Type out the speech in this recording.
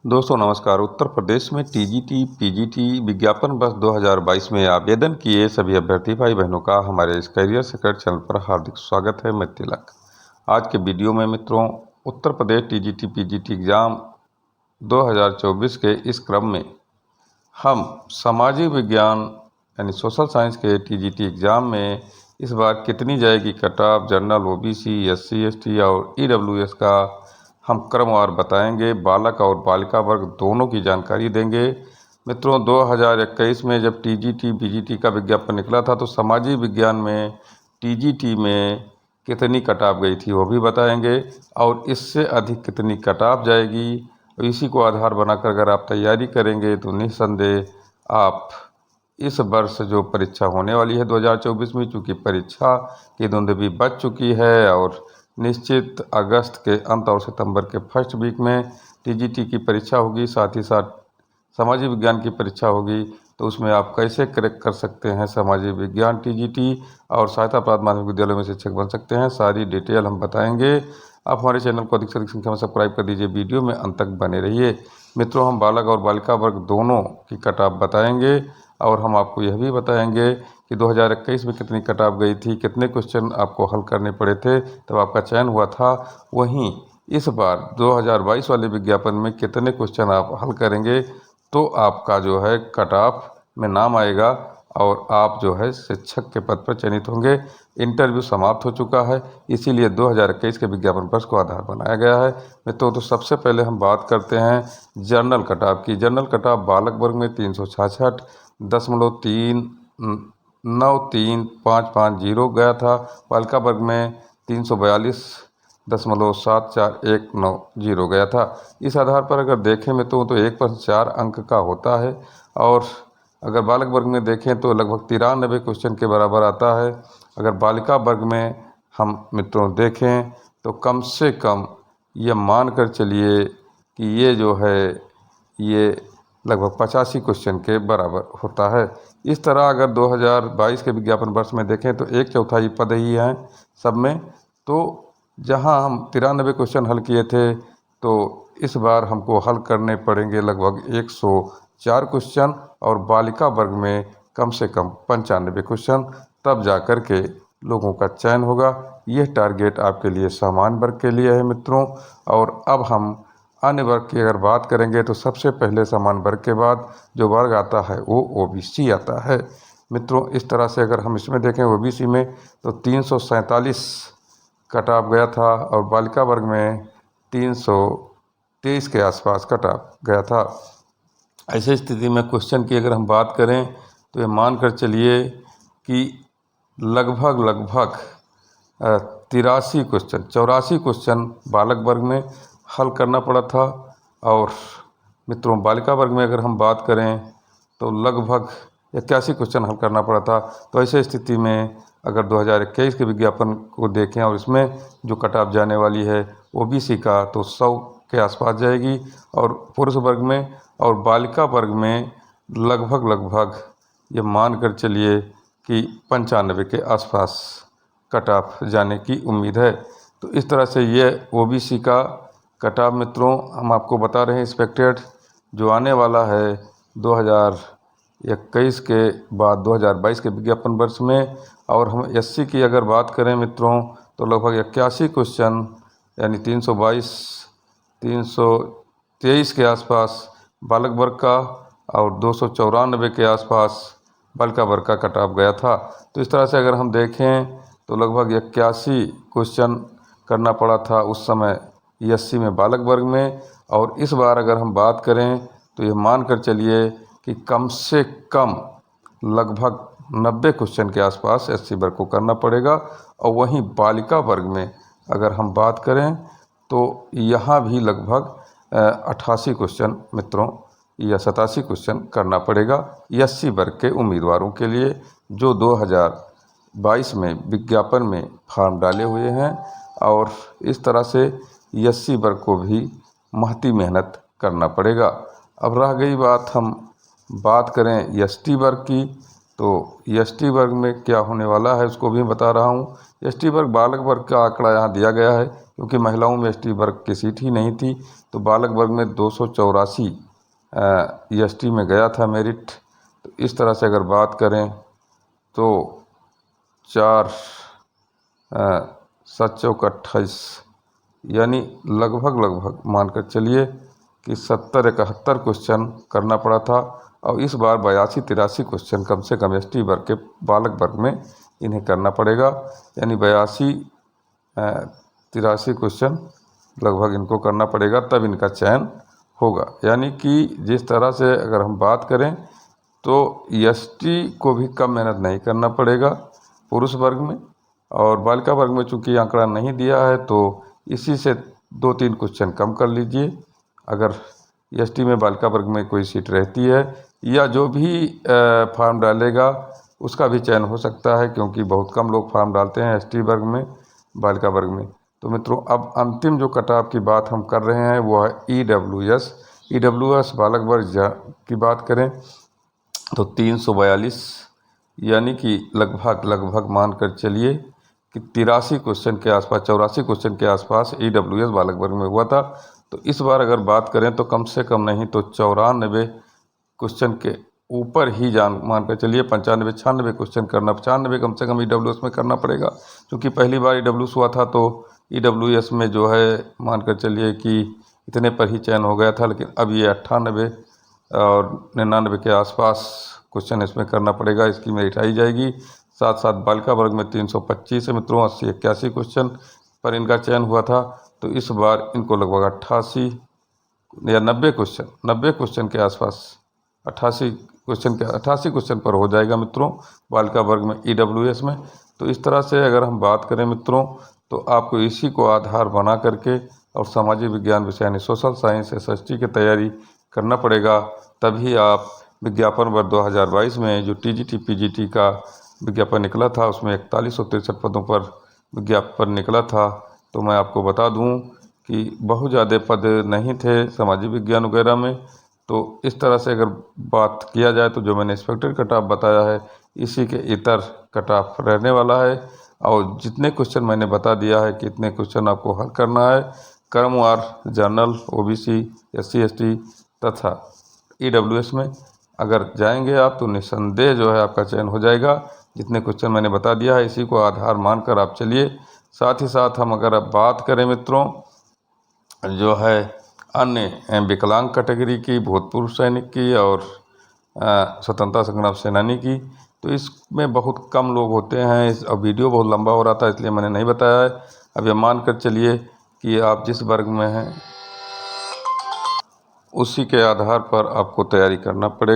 दोस्तों नमस्कार। उत्तर प्रदेश में टीजीटी पीजीटी विज्ञापन वर्ष 2022 में आवेदन किए सभी अभ्यर्थी भाई बहनों का हमारे इस करियर सीक्रेट चैनल पर हार्दिक स्वागत है। मैं तिलक। आज के वीडियो में मित्रों Uttar Pradesh TGT PGT exam 2024 के इस क्रम में हम सामाजिक विज्ञान यानी सोशल साइंस के टीजीटी एग्ज़ाम में इस बार कितनी जाएगी cut off, general, OBC, SC ST और ईडब्ल्यूएस का हम क्रमवार बताएंगे। बालक और बालिका वर्ग दोनों की जानकारी देंगे। मित्रों 2021 में जब टीजीटी पीजीटी का विज्ञापन निकला था तो सामाजिक विज्ञान में टीजीटी में कितनी कट ऑफ गई थी वो भी बताएंगे और इससे अधिक कितनी कट ऑफ जाएगी। इसी को आधार बनाकर अगर आप तैयारी करेंगे तो निस्संदेह आप इस वर्ष जो परीक्षा होने वाली है 2024 में, चूँकि परीक्षा की धुंध भी बच चुकी है और निश्चित अगस्त के अंत और सितंबर के फर्स्ट वीक में टीजीटी की परीक्षा होगी, साथ ही साथ सामाजिक विज्ञान की परीक्षा होगी। तो उसमें आप कैसे क्रैक कर सकते हैं सामाजिक विज्ञान टीजीटी और सहायता प्राप्त माध्यमिक विद्यालय में शिक्षक बन सकते हैं, सारी डिटेल हम बताएंगे। आप हमारे चैनल को अधिक से अधिक संख्या में सब्सक्राइब कर दीजिए, वीडियो में अंत तक बने रहिए। मित्रों हम बालक और बालिका वर्ग दोनों की कट ऑफ बताएंगे और हम आपको यह भी बताएंगे कि 2021 में कितनी कट ऑफ गई थी, कितने क्वेश्चन आपको हल करने पड़े थे तब आपका चयन हुआ था। वहीं इस बार 2022 वाले विज्ञापन में कितने क्वेश्चन आप हल करेंगे तो आपका जो है कट ऑफ में नाम आएगा और आप जो है शिक्षक के पद पर चयनित होंगे। इंटरव्यू समाप्त हो चुका है, इसीलिए 2021 के विज्ञापन वर्ष को आधार बनाया गया है। मित्रों तो सबसे पहले हम बात करते हैं जनरल कट ऑफ की। जनरल कट ऑफ बालक वर्ग में 366.935550 गया था। बालिका वर्ग में 342.7419 गया था। इस आधार पर अगर देखें मित्रों तो एक प्रश्न 4 अंक का होता है और अगर बालक वर्ग में देखें तो लगभग 93 क्वेश्चन के बराबर आता है। अगर बालिका वर्ग में हम मित्रों देखें तो कम से कम ये मान कर चलिए कि ये जो है ये लगभग 85 क्वेश्चन के बराबर होता है। इस तरह अगर 2022 के विज्ञापन वर्ष में देखें तो 1/4 पद ही हैं सब में। तो जहां हम 93 क्वेश्चन हल किए थे तो इस बार हमको हल करने पड़ेंगे लगभग 104 क्वेश्चन और बालिका वर्ग में कम से कम 95 क्वेश्चन, तब जाकर के लोगों का चयन होगा। यह टारगेट आपके लिए सामान्य वर्ग के लिए है मित्रों। और अब हम अन्य वर्ग की अगर बात करेंगे तो सबसे पहले सामान्य वर्ग के बाद जो वर्ग आता है वो ओबीसी आता है। मित्रों इस तरह से अगर हम इसमें देखें ओबीसी में तो 347 कट ऑफ गया था और बालिका वर्ग में 323 के आसपास कट ऑफ गया था। ऐसी स्थिति में क्वेश्चन की अगर हम बात करें तो ये मान कर चलिए कि लगभग 83 क्वेश्चन 84 क्वेश्चन बालक वर्ग में हल करना पड़ा था और मित्रों बालिका वर्ग में अगर हम बात करें तो लगभग 81 क्वेश्चन हल करना पड़ा था। तो ऐसे स्थिति में अगर 2021 के विज्ञापन को देखें और इसमें जो कट ऑफ जाने वाली है ओबीसी का तो 100 के आसपास जाएगी और पुरुष वर्ग में और बालिका वर्ग में लगभग ये मान कर चलिए कि 95 के आसपास कट ऑफ जाने की उम्मीद है। तो इस तरह से ये ओबीसी का कट ऑफ मित्रों हम आपको बता रहे हैं एक्सपेक्टेड जो आने वाला है 2021 के बाद 2022 के विज्ञापन वर्ष में। और हम एससी की अगर बात करें मित्रों तो लगभग 81 क्वेश्चन यानी 323 के आसपास बालक वर्ग का और 294 के आसपास बालिका वर्ग का कट ऑफ गया था। तो इस तरह से अगर हम देखें तो लगभग 81 क्वेश्चन करना पड़ा था उस समय एससी में बालक वर्ग में। और इस बार अगर हम बात करें तो ये मान कर चलिए कि कम से कम लगभग 90 क्वेश्चन के आसपास एससी वर्ग को करना पड़ेगा। और वहीं बालिका वर्ग में अगर हम बात करें तो यहाँ भी लगभग 88 क्वेश्चन मित्रों या 87 क्वेश्चन करना पड़ेगा एससी वर्ग के उम्मीदवारों के लिए जो 2022 में विज्ञापन में फॉर्म डाले हुए हैं। और इस तरह से एससी वर्ग को भी महती मेहनत करना पड़ेगा। अब रह गई बात हम बात करें एसटी वर्ग की तो एसटी वर्ग में क्या होने वाला है उसको भी बता रहा हूँ। एसटी वर्ग बालक वर्ग का आंकड़ा यहाँ दिया गया है, क्योंकि महिलाओं में एसटी वर्ग की सीट ही नहीं थी, तो बालक वर्ग में 284 एसटी में गया था मेरिट। तो इस तरह से अगर बात करें तो 4 7 चौक 28, यानी लगभग मानकर चलिए कि 70-71 क्वेश्चन करना पड़ा था। और इस बार 82-83 क्वेश्चन कम से कम एसटी वर्ग के बालक वर्ग में इन्हें करना पड़ेगा, यानी 82-83 क्वेश्चन लगभग इनको करना पड़ेगा, तब इनका चयन होगा। यानी कि जिस तरह से अगर हम बात करें तो एसटी को भी कम मेहनत नहीं करना पड़ेगा पुरुष वर्ग में, और बालिका वर्ग में चूंकि आंकड़ा नहीं दिया है तो इसी से 2-3 क्वेश्चन कम कर लीजिए। अगर एसटी में बालिका वर्ग में कोई सीट रहती है, या जो भी फॉर्म डालेगा उसका भी चयन हो सकता है, क्योंकि बहुत कम लोग फॉर्म डालते हैं एसटी वर्ग में बालिका वर्ग में। तो मित्रों, अब अंतिम जो कटऑफ की बात हम कर रहे हैं वो है ईडब्ल्यूएस बालक वर्ग की बात करें तो 342, यानी कि लगभग मानकर चलिए कि 83 क्वेश्चन के आसपास, 84 क्वेश्चन के आसपास ईडब्ल्यूएस बालक वर्ग में हुआ था। तो इस बार अगर बात करें तो कम से कम नहीं तो 94 क्वेश्चन के ऊपर ही मानकर चलिए 95-96 क्वेश्चन करना, 95 कम से कम ईडब्ल्यूएस में करना पड़ेगा, क्योंकि पहली बार ईडब्ल्यूएस हुआ था तो ईडब्ल्यूएस में जो है मानकर चलिए कि इतने पर ही चयन हो गया था। लेकिन अब ये 98 और 99 के आसपास क्वेश्चन इसमें करना पड़ेगा, इसकी मेरिट आई जाएगी। साथ साथ बालिका वर्ग में 325 है मित्रों, 80-81 क्वेश्चन पर इनका चयन हुआ था। तो इस बार इनको लगभग 88 या 90 क्वेश्चन के आसपास 88 क्वेश्चन पर हो जाएगा मित्रों बालिका वर्ग में ईडब्ल्यूएस में। तो इस तरह से अगर हम बात करें मित्रों तो आपको इसी को आधार बना करके और सामाजिक विज्ञान विषय यानी सोशल साइंस एसएसटी की तैयारी करना पड़ेगा, तभी आप विज्ञापन वर्ष 2022 में जो टीजीटी पीजीटी का विज्ञापन निकला था उसमें 4163 पदों पर विज्ञापन निकला था। तो मैं आपको बता दूं कि बहुत ज़्यादा पद नहीं थे सामाजिक विज्ञान वगैरह में। तो इस तरह से अगर बात किया जाए तो जो मैंने इंस्पेक्टर कटऑफ बताया है इसी के इतर कटऑफ रहने वाला है, और जितने क्वेश्चन मैंने बता दिया है कि इतने क्वेश्चन आपको हल करना है क्रमवार जनरल, ओबीसी, एससी एसटी तथा ईडब्ल्यूएस में अगर जाएंगे आप तो निस्संदेह जो है आपका चयन हो जाएगा। जितने क्वेश्चन मैंने बता दिया है इसी को आधार मानकर आप चलिए। साथ ही साथ हम अगर अब बात करें मित्रों जो है अन्य विकलांग कैटेगरी की, भूतपूर्व सैनिक की और स्वतंत्रता संग्राम सेनानी की, तो इसमें बहुत कम लोग होते हैं। अब वीडियो बहुत लंबा हो रहा था इसलिए मैंने नहीं बताया है। अब ये मान कर चलिए कि आप जिस वर्ग में हैं उसी के आधार पर आपको तैयारी करना पड़ेगा।